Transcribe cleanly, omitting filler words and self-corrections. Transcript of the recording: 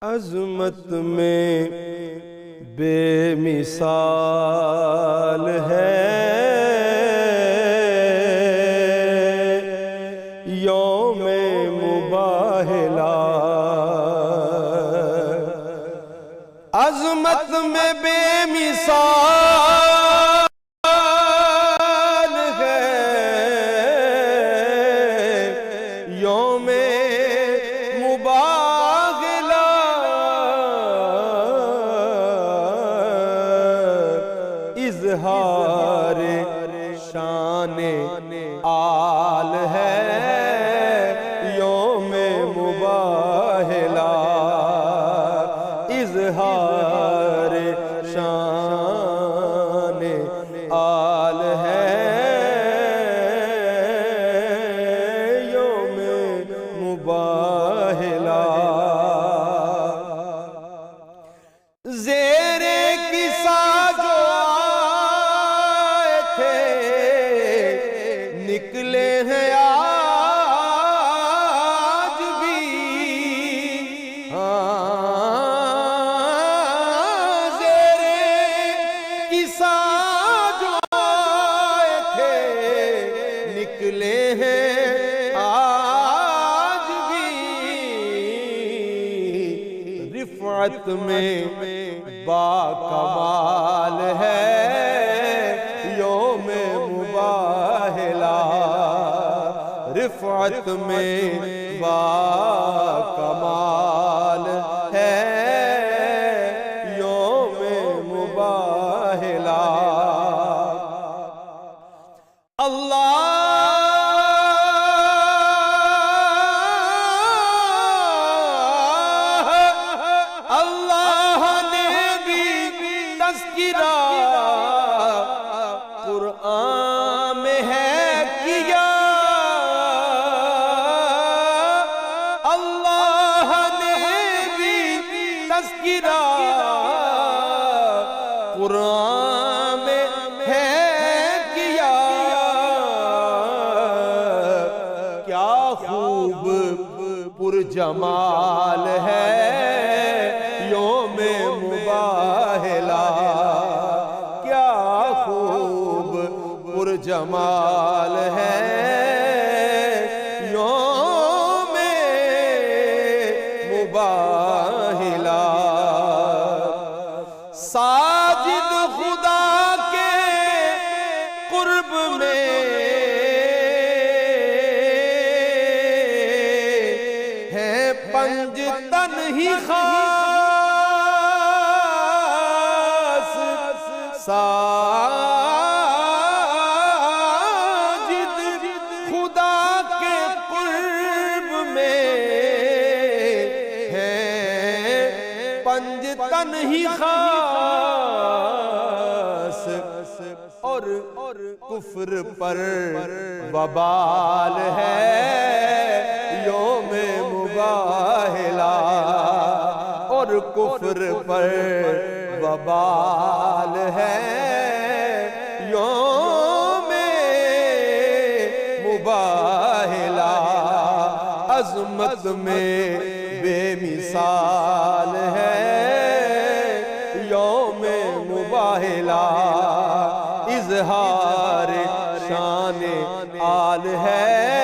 अज़मत में बेमिसाल है यौमे मुबाहिला। अज़मत में बेमिसाल है यौमे मुबाहिला। इज़हार शाने आल है यौमे मुबाहिला। इज़हार शाने आल है यौमे मुबाहिला। ज़ेरे किसा जो आए थे निकले हैं आज भी। ज़ेरे किसा जो आए थे निकले हैं आज भी। रिफ़अत में बाकमाल है यौमे मुबाहिला। रिफ़अत में बाकमाल है यौमे मुबाहिला। अल्लाह ने भी तज़किरा कुरान में है किया। अल्लाह ने भी तज़किरा कुरान में है किया। क्या खूब पुरजमाल है यौमे मुबाहिला। क्या खूब पुरजमाल है यौमे मुबाहिला। साजिद खुदा के कुर्ब में है पंजतन ही खास। साजिद खुदा के कुर्ब में है पंजतन ही खास। और कुफ्र पर वबाल है यौमे मुबाहिला। और कुफ्र पर वबाल है यौमे मुबाहिला। अज़मत में बेमिसाल है यौमे मुबाहिला। इज़हार शाने आल है